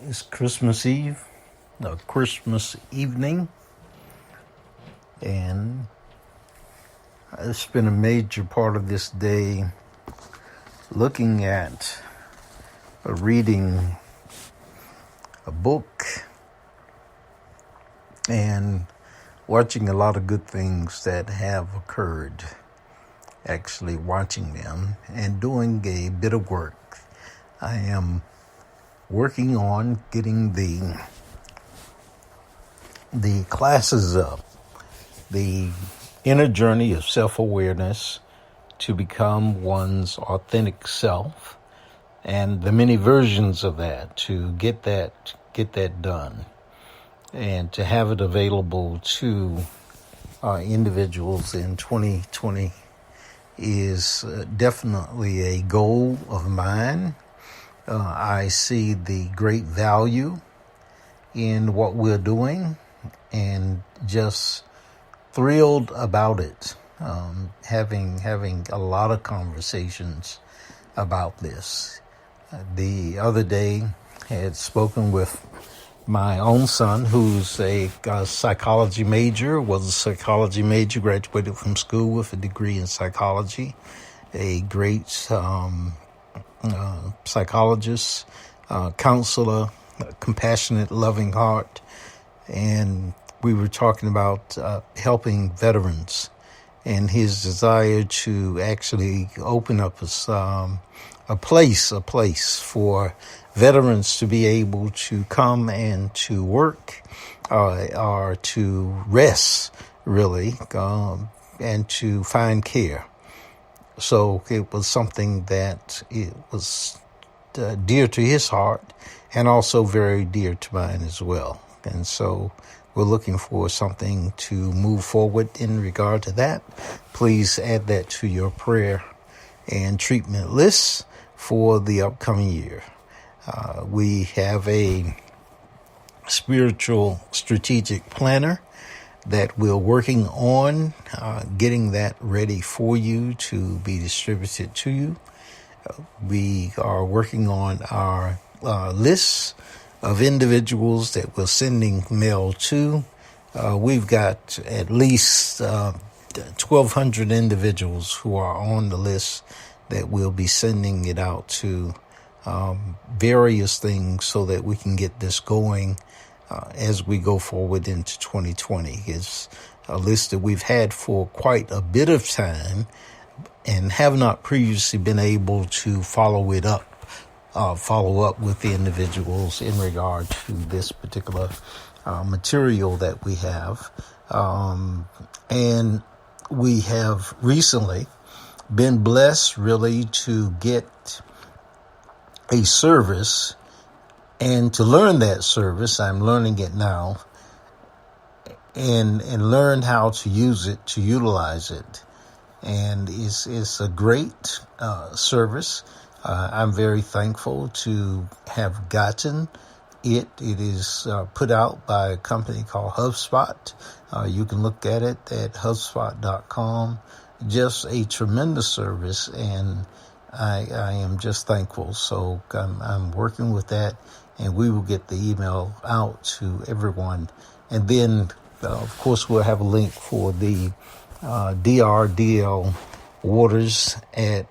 It's Christmas Eve, Christmas evening, and I spent a major part of this day looking at reading a book and watching a lot of good things that have occurred, actually watching them and doing a bit of work. I am working on getting the classes up, the inner journey of self-awareness to become one's authentic self, and the many versions of that to get that done, and to have it available to individuals in 2020 is definitely a goal of mine. I see the great value in what we're doing and just thrilled about it. Having a lot of conversations about this. The other day, I had spoken with my own son, who's a psychology major, graduated from school with a degree in psychology, a great psychologist, counselor, compassionate, loving heart. And we were talking about helping veterans and his desire to actually open up a place for veterans to be able to come and to work or to rest, really, and to find care. So it was something that it was dear to his heart and also very dear to mine as well. And so we're looking for something to move forward in regard to that. Please add that to your prayer and treatment list for the upcoming year. We have a spiritual strategic planner that we're working on, getting that ready for you to be distributed to you. We are working on our lists of individuals that we're sending mail to. We've got at least 1,200 individuals who are on the list that we'll be sending it out to, various things so that we can get this going as we go forward into 2020. It's a list that we've had for quite a bit of time and have not previously been able to follow up with the individuals in regard to this particular material that we have. And we have recently been blessed really to get a service and to learn that service. I'm learning it now and learn how to use it, to utilize it. And it's a great service. I'm very thankful to have gotten it. It is put out by a company called HubSpot. You can look at it at HubSpot.com. Just a tremendous service, and I am just thankful. So I'm working with that, and we will get the email out to everyone. And then, of course, we'll have a link for the DRDL Waters at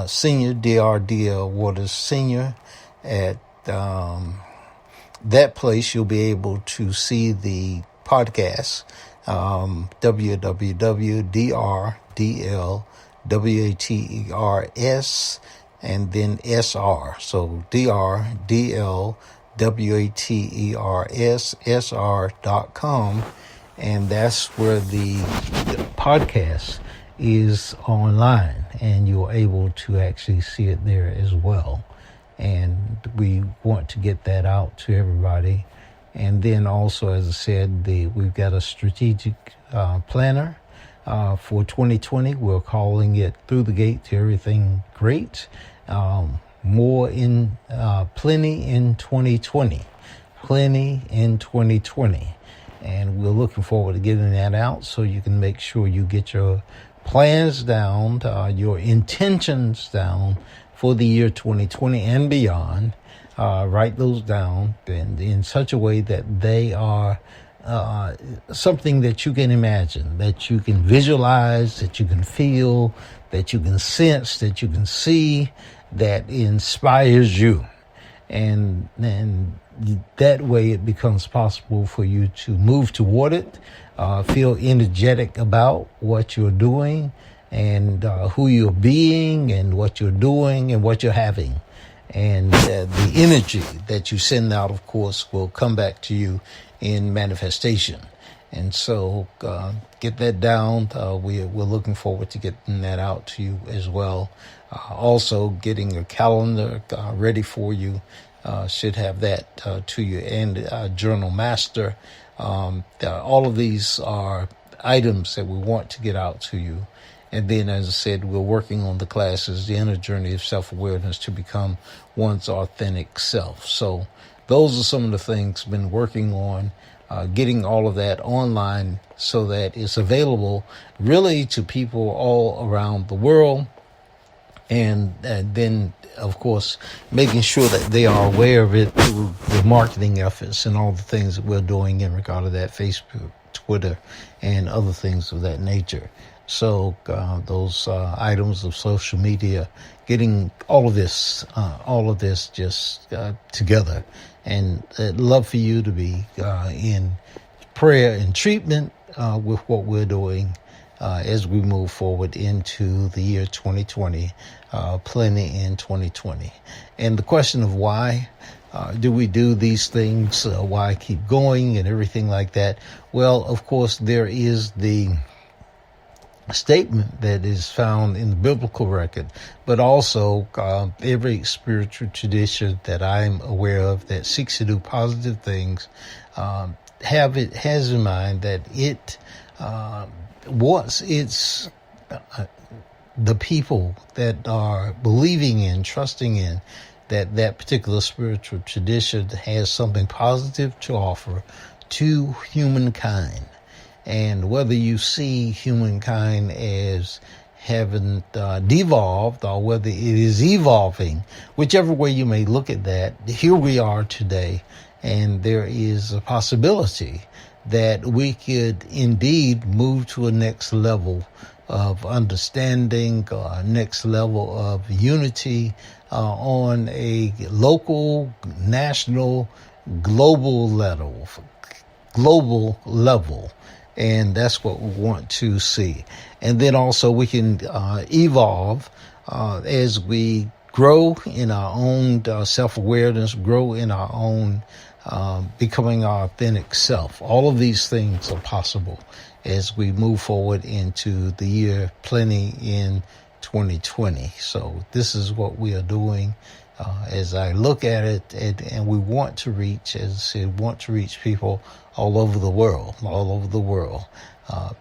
Senior, DRDL Waters Senior. At that place, you'll be able to see the podcast, www.drdlwaters and then SR. So drdlwaters.com. And that's where the podcast is online, and you're able to actually see it there as well. And we want to get that out to everybody. And then also, as I said, we've got a strategic planner for 2020. We're calling it Through the Gate to Everything Great. More in plenty in 2020. Plenty in 2020. And we're looking forward to getting that out so you can make sure you get your plans down, your intentions down for the year 2020 and beyond. Write those down in such a way that they are something that you can imagine, that you can visualize, that you can feel, that you can sense, that you can see, that inspires you. And that way it becomes possible for you to move toward it, feel energetic about what you're doing and who you're being and what you're doing and what you're having. And the energy that you send out, of course, will come back to you in manifestation. And so get that down. We're looking forward to getting that out to you as well. Also, getting your calendar ready for you. Should have that to you. And Journal Master. All of these are items that we want to get out to you. And then, as I said, we're working on the classes, the inner journey of self-awareness to become one's authentic self. So those are some of the things I've been working on, getting all of that online so that it's available really to people all around the world. And then, of course, making sure that they are aware of it through the marketing efforts and all the things that we're doing in regard to that, Facebook, Twitter, and other things of that nature. So those items of social media, getting all of this just together. And I'd love for you to be in prayer and treatment with what we're doing as we move forward into the year 2020, plenty in 2020. And the question of why do we do these things, why keep going and everything like that? Well, of course, there is the statement that is found in the biblical record, but also every spiritual tradition that I'm aware of that seeks to do positive things has in mind that it wants its the people that are believing in, trusting in that particular spiritual tradition has something positive to offer to humankind. And whether you see humankind as having devolved or whether it is evolving, whichever way you may look at that, here we are today. And there is a possibility that we could indeed move to a next level of understanding, next level of unity on a local, national, global level. And that's what we want to see. And then also we can evolve as we grow in our own self-awareness, grow in our own becoming our authentic self. All of these things are possible as we move forward into the year plenty in 2020. So this is what we are doing. As I look at it, and we want to reach, as I said, want to reach people all over the world,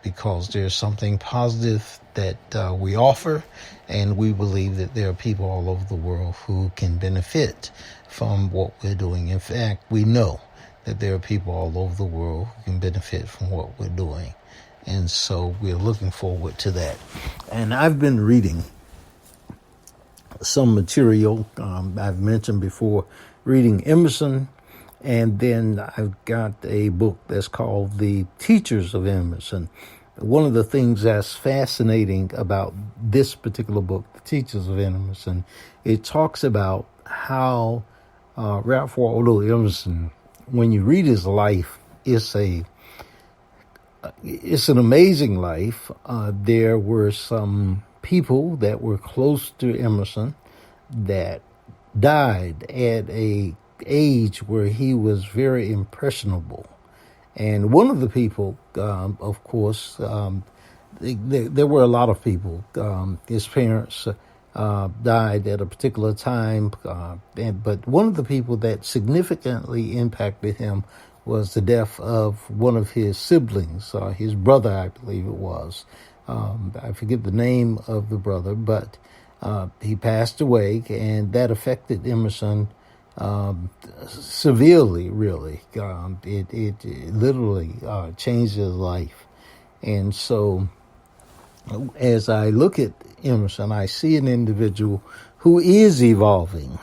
because there's something positive that we offer, and we believe that there are people all over the world who can benefit from what we're doing. In fact, we know that there are people all over the world who can benefit from what we're doing. And so we're looking forward to that. And I've been reading some material. I've mentioned before reading Emerson, and then I've got a book that's called The Teachers of Emerson. One of the things that's fascinating about this particular book, The Teachers of Emerson, it talks about how Ralph Waldo Emerson, when you read his life, it's an amazing life. There were some people that were close to Emerson that died at a age where he was very impressionable. And one of the people, of course, there were a lot of people. His parents died at a particular time, but one of the people that significantly impacted him was the death of one of his siblings, his brother, I believe it was. I forget the name of the brother, but he passed away, and that affected Emerson severely, really. It literally changed his life. And so as I look at Emerson, I see an individual who is evolving,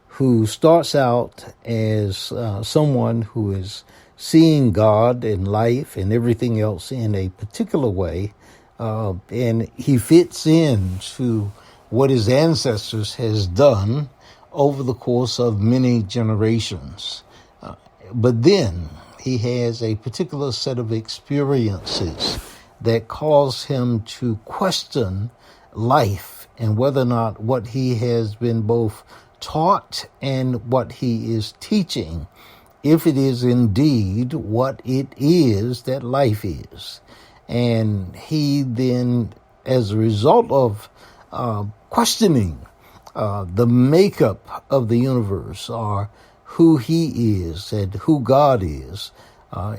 who starts out as someone who is seeing God and life and everything else in a particular way, and he fits into what his ancestors has done over the course of many generations. But then he has a particular set of experiences that cause him to question life and whether or not what he has been both taught and what he is teaching, if it is indeed what it is that life is. And he then, as a result of questioning the makeup of the universe, or who he is and who God is,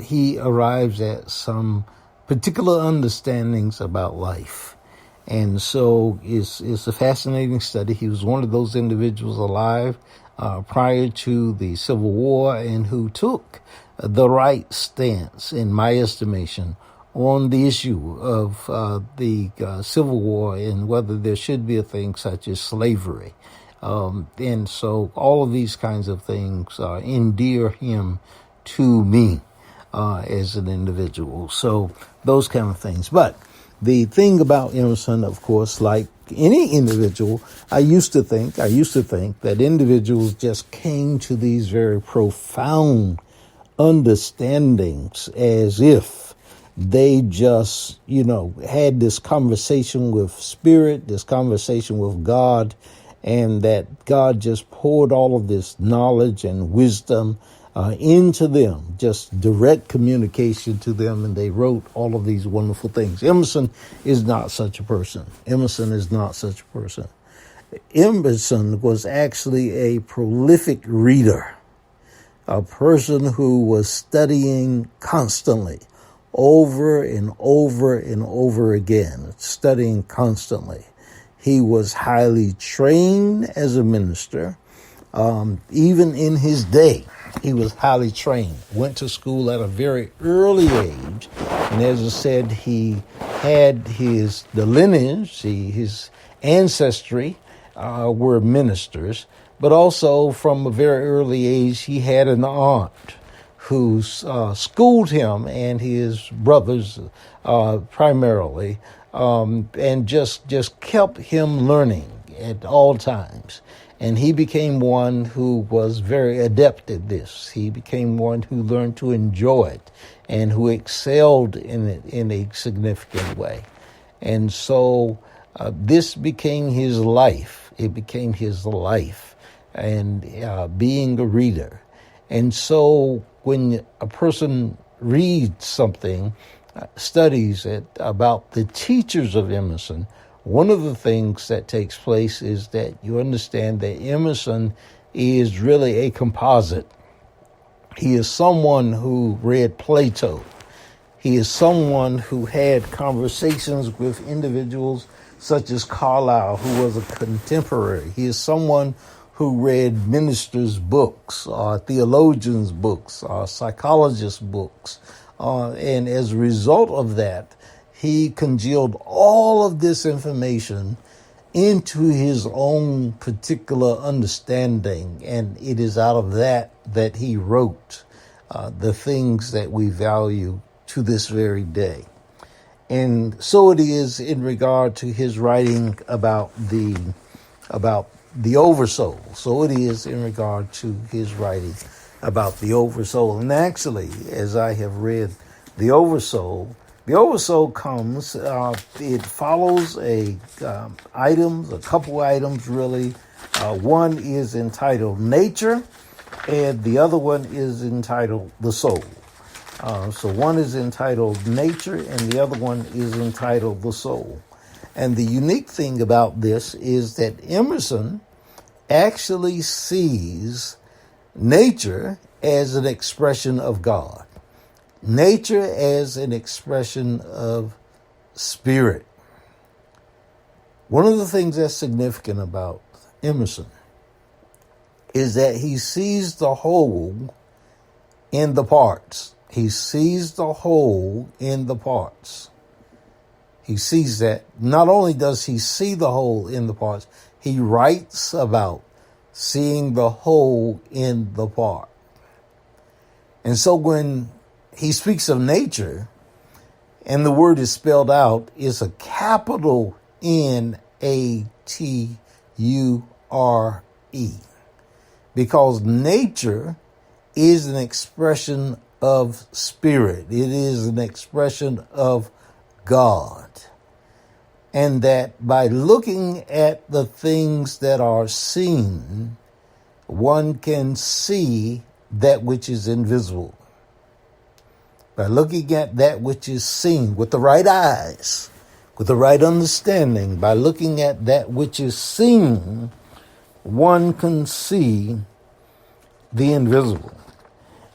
he arrives at some particular understandings about life. And so it's a fascinating study. He was one of those individuals alive prior to the Civil War and who took the right stance, in my estimation, on the issue of the Civil War and whether there should be a thing such as slavery. And so all of these kinds of things endear him to me as an individual. So those kind of things. But the thing about Emerson, of course, like any individual, I used to think that individuals just came to these very profound understandings as if they just, had this conversation with spirit, this conversation with God, and that God just poured all of this knowledge and wisdom into them, just direct communication to them, and they wrote all of these wonderful things. Emerson is not such a person. Emerson was actually a prolific reader, a person who was studying constantly, over and over and over again, studying constantly. He was highly trained as a minister. Even in his day, he was highly trained, went to school at a very early age. And as I said, he had the lineage, his ancestry were ministers, but also from a very early age, he had an aunt who schooled him and his brothers primarily, and just kept him learning at all times. And he became one who was very adept at this. He became one who learned to enjoy it and who excelled in it in a significant way. And so this became his life. It became his life, and being a reader. And so when a person reads something, studies it about the teachers of Emerson, one of the things that takes place is that you understand that Emerson is really a composite. He is someone who read Plato. He is someone who had conversations with individuals such as Carlyle, who was a contemporary. He is someone who read ministers' books, theologians' books, psychologists' books. And as a result of that, he congealed all of this information into his own particular understanding. And it is out of that he wrote the things that we value to this very day. And so it is in regard to his writing about the oversoul. So it is in regard to his writing about the oversoul. And actually, as I have read the oversoul comes, it follows a couple items really. One is entitled Nature, and the other one is entitled The Soul. So one is entitled Nature, and the other one is entitled The Soul. And the unique thing about this is that Emerson actually sees nature as an expression of God, nature as an expression of spirit. One of the things that's significant about Emerson is that he sees the whole in the parts. He sees the whole in the parts. He sees that. Not only does he see the whole in the parts, he writes about seeing the whole in the part. And so when he speaks of nature, and the word is spelled out, it's a capital N-A-T-U-R-E. Because nature is an expression of spirit. It is an expression of God. And that by looking at the things that are seen, one can see that which is invisible. By looking at that which is seen with the right eyes, with the right understanding, by looking at that which is seen, one can see the invisible.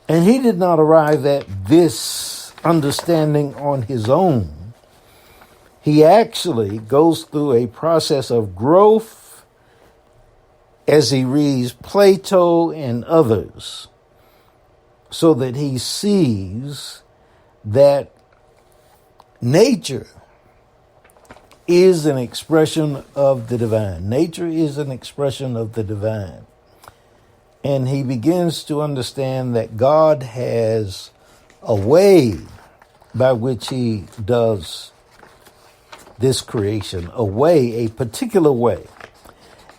And he did not arrive at this understanding on his own. He actually goes through a process of growth as he reads Plato and others, so that he sees that nature is an expression of the divine. Nature is an expression of the divine. And he begins to understand that God has a way by which he does this creation, a particular way.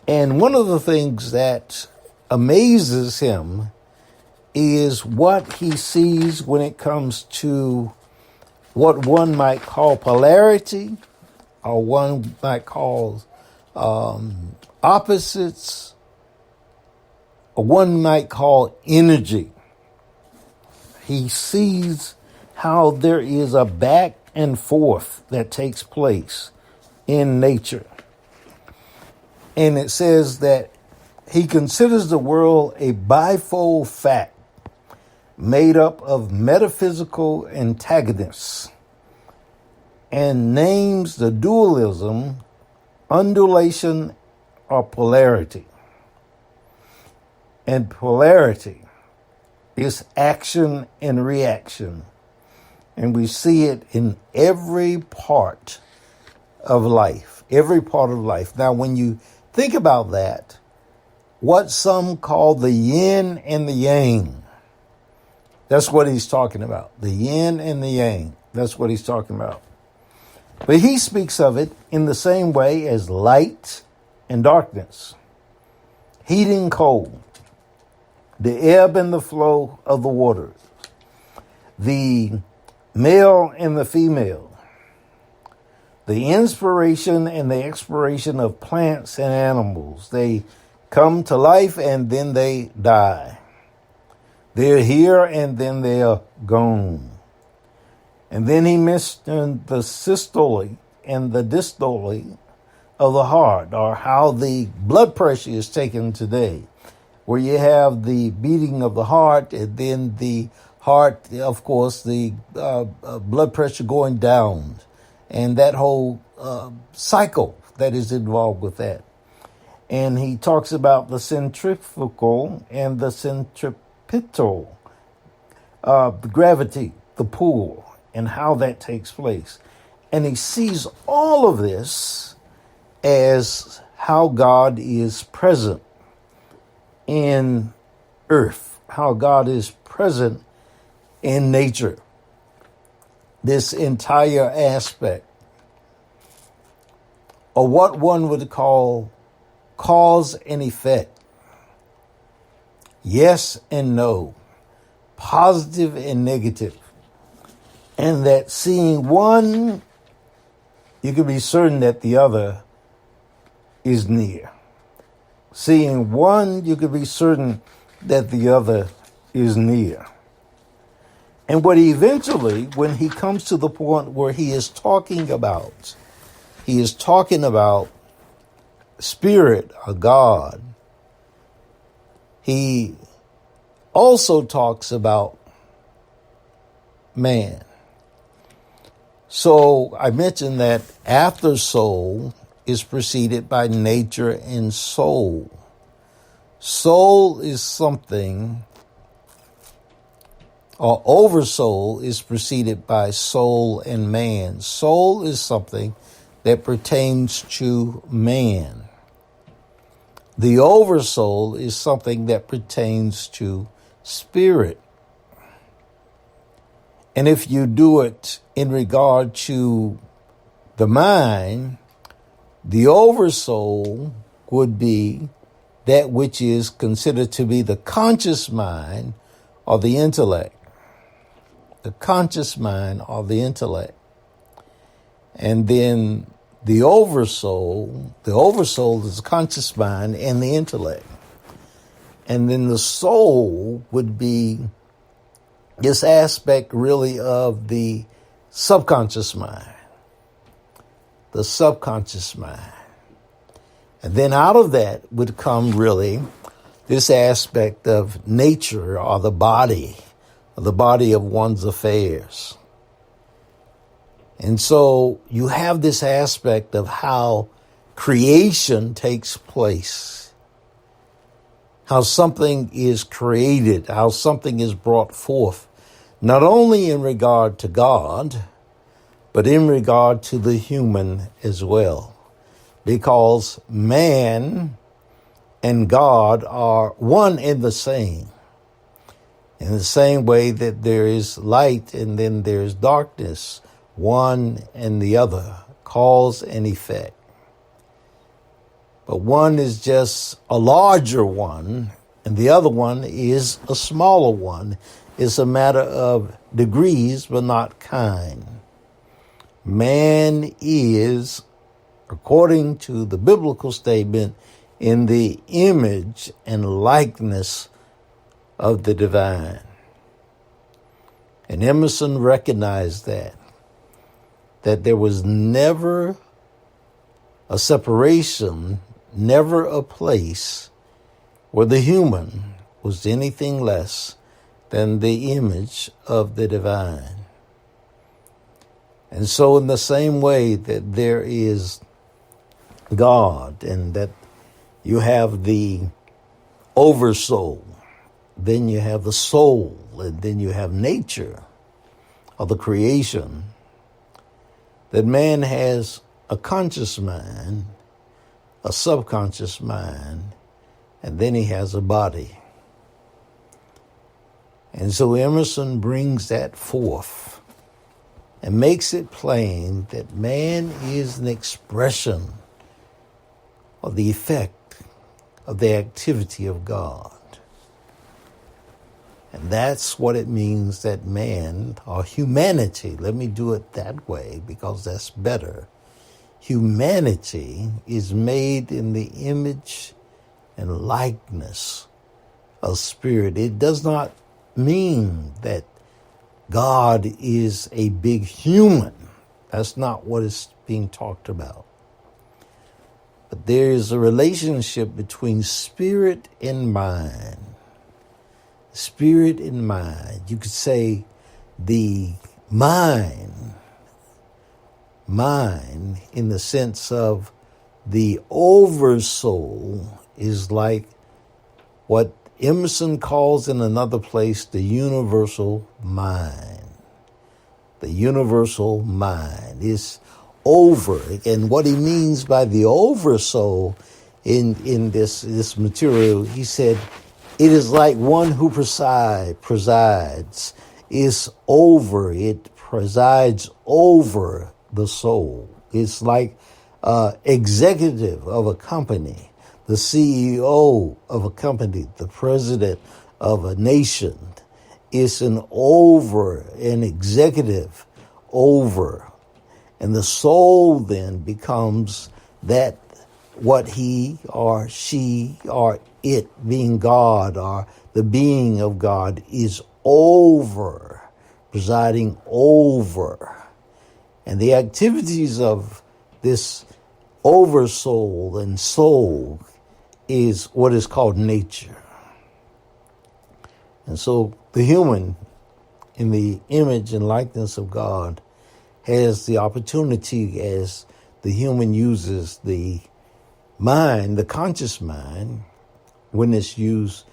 And one of the things that amazes him is what he sees when it comes to what one might call polarity, or one might call opposites, or one might call energy. He sees how there is a back and forth that takes place in nature. And it says that he considers the world a bifold fact made up of metaphysical antagonists, and names the dualism, undulation, or polarity. And polarity is action and reaction. And we see it in every part of life, every part of life. Now, when you think about that, what some call the yin and the yang, that's what he's talking about. The yin and the yang, that's what he's talking about. But he speaks of it in the same way as light and darkness, heat and cold, the ebb and the flow of the waters, the male and the female, the inspiration and the expiration of plants and animals. They come to life and then they die. They're here and then they are gone. And then he mentioned the systole and the dystole of the heart, or how the blood pressure is taken today, where you have the beating of the heart, and then the heart, of course, the blood pressure going down, and that whole cycle that is involved with that. And he talks about the centrifugal and the centripetal, the gravity, the pull, and how that takes place. And he sees all of this as how God is present in earth, how God is present in nature. This entire aspect, or what one would call cause and effect. Yes and no, positive and negative. And that seeing one, you can be certain that the other is near. Seeing one, you can be certain that the other is near. And what eventually, when he comes to the point where he is talking about spirit or God, he also talks about man. So I mentioned that after soul is preceded by nature and soul. Soul is something or oversoul is preceded by soul and man. Soul is something that pertains to man. The oversoul is something that pertains to spirit. And if you do it in regard to the mind, the oversoul would be that which is considered to be the conscious mind or the intellect. The conscious mind or the intellect. And then the oversoul is the conscious mind and the intellect. And then the soul would be this aspect really of the subconscious mind. The subconscious mind. And then out of that would come really this aspect of nature or the body of one's affairs. And so you have this aspect of how creation takes place, how something is created, how something is brought forth, not only in regard to God, but in regard to the human as well. Because man and God are one and the same. In the same way that there is light and then there's darkness, one and the other, cause and effect. But one is just a larger one, and the other one is a smaller one. It's a matter of degrees, but not kind. Man is, according to the biblical statement, in the image and likeness of the divine. And Emerson recognized that there was never a separation, never a place where the human was anything less than the image of the divine. And so in the same way that there is God and that you have the oversoul, then you have the soul, and then you have nature or the creation, that man has a conscious mind, a subconscious mind, and then he has a body. And so Emerson brings that forth and makes it plain that man is an expression of the effect of the activity of God. And that's what it means that man, or humanity, let me do it that way because that's better. Humanity is made in the image and likeness of spirit. It does not mean that God is a big human. That's not what is being talked about. But there is a relationship between spirit and mind. Spirit and mind. You could say the mind in the sense of the oversoul is like what Emerson calls in another place the universal mind. The universal mind is over. And what he means by the oversoul in this material, he said, it is like one who presides, is over, it presides over the soul. It's like executive of a company, the CEO of a company, the president of a nation. It's an executive over. And the soul then becomes that what he or she or it being God or the being of God is over, presiding over. And the activities of this oversoul and soul is what is called nature. And so the human, in the image and likeness of God, has the opportunity, as the human uses the mind, the conscious mind, when it's used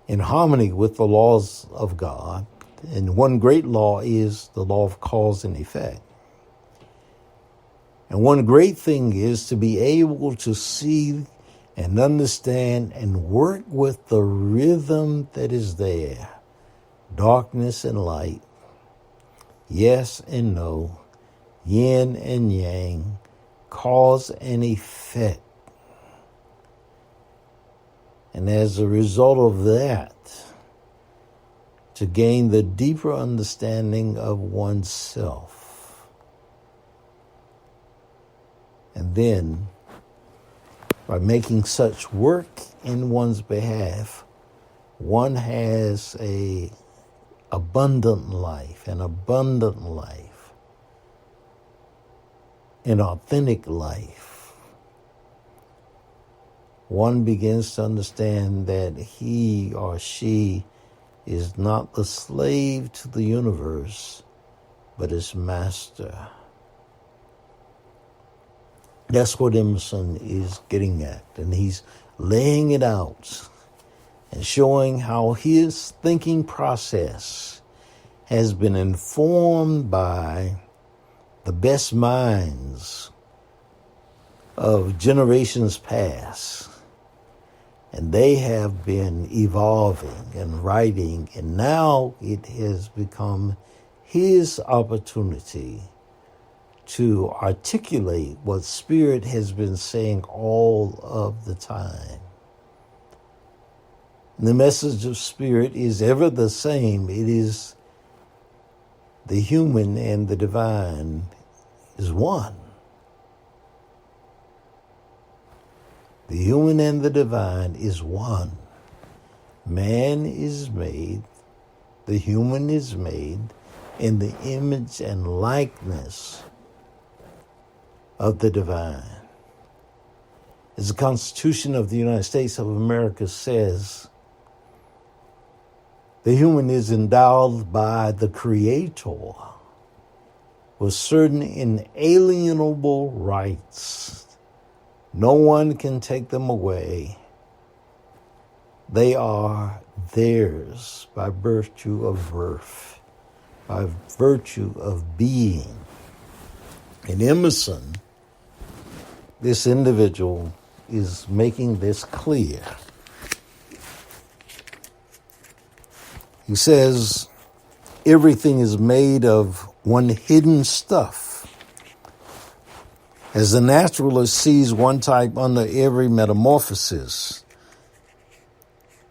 in harmony with the laws of God, And one great law is the law of cause and effect. And one great thing is to be able to see and understand and work with the rhythm that is there. Darkness and light, yes and no, yin and yang, cause and effect. And as a result of that, to gain the deeper understanding of oneself. And then, by making such work in one's behalf, one has an abundant life, an authentic life. One begins to understand that he or she is not the slave to the universe, but its master. That's what Emerson is getting at, and he's laying it out and showing how his thinking process has been informed by the best minds of generations past. And they have been evolving and writing, and now it has become his opportunity to articulate what Spirit has been saying all of the time. The message of Spirit is ever the same. It is the human and the divine is one. The human and the divine is one. Man is made, the human is made in the image and likeness of the divine. As the Constitution of the United States of America says, the human is endowed by the Creator with certain inalienable rights. No one can take them away. They are theirs by virtue of birth, by virtue of being. And Emerson, this individual, is making this clear. He says, everything is made of one hidden stuff. As the naturalist sees one type under every metamorphosis,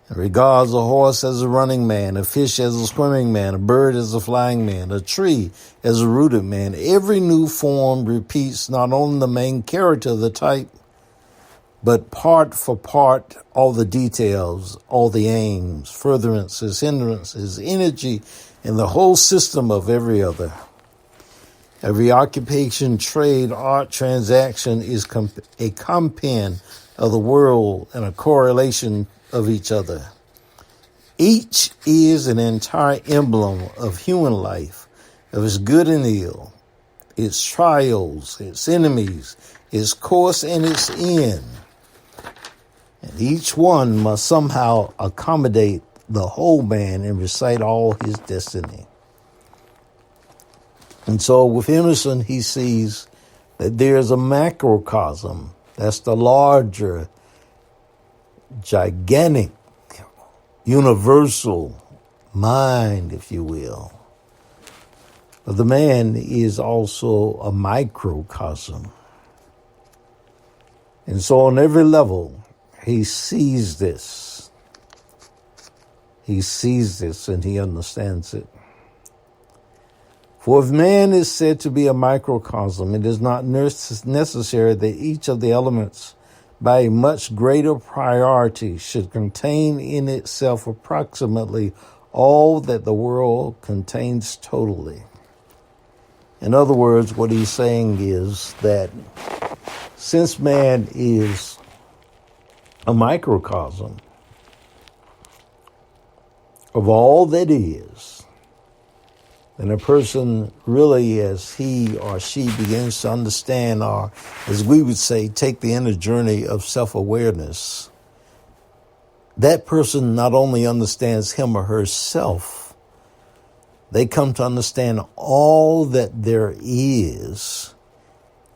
and regards a horse as a running man, a fish as a swimming man, a bird as a flying man, a tree as a rooted man, every new form repeats not only the main character of the type, but part for part, all the details, all the aims, furtherances, hindrances, energy, and the whole system of every other. Every occupation, trade, art, transaction is a compend of the world and a correlation of each other. Each is an entire emblem of human life, of its good and ill, its trials, its enemies, its course and its end. And each one must somehow accommodate the whole man and recite all his destiny. And so with Emerson, he sees that there's a macrocosm. That's the larger, gigantic, universal mind, if you will. But the man is also a microcosm. And so on every level, he sees this. He sees this and he understands it. For if man is said to be a microcosm, it is not necessary that each of the elements by a much greater priority should contain in itself approximately all that the world contains totally. In other words, what he's saying is that since man is a microcosm of all that is, and a person really, as he or she begins to understand, or as we would say, take the inner journey of self-awareness, that person not only understands him or herself, They come to understand all that there is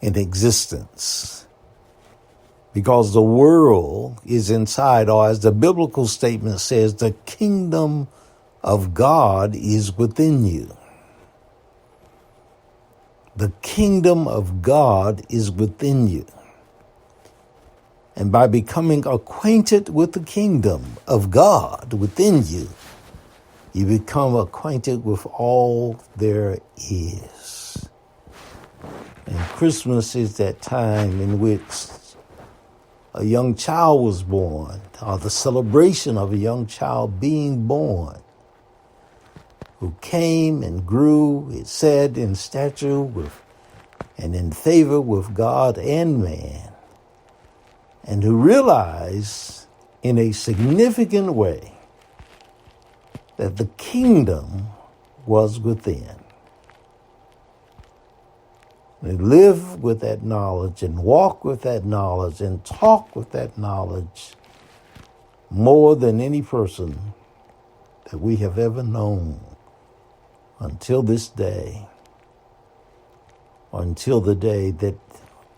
in existence. Because the world is inside, or as the biblical statement says, the kingdom of God is within you. The kingdom of God is within you. And by becoming acquainted with the kingdom of God within you, you become acquainted with all there is. And Christmas is that time in which a young child was born, or the celebration of a young child being born, who came and grew, it said, in stature with and in favor with God and man, and who realized in a significant way that the kingdom was within. They live with that knowledge and walk with that knowledge and talk with that knowledge more than any person that we have ever known until this day, or until the day that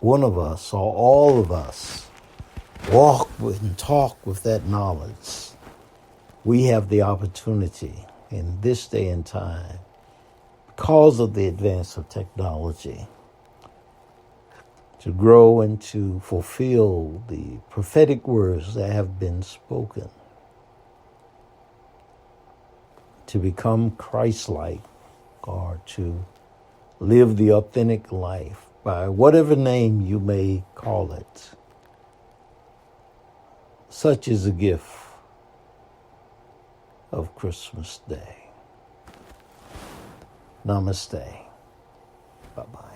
one of us or all of us walk with and talk with that knowledge. We have the opportunity in this day and time, because of the advance of technology, to grow and to fulfill the prophetic words that have been spoken, to become Christ-like, or to live the authentic life by whatever name you may call it. Such is a gift of Christmas Day. Namaste. Bye-bye.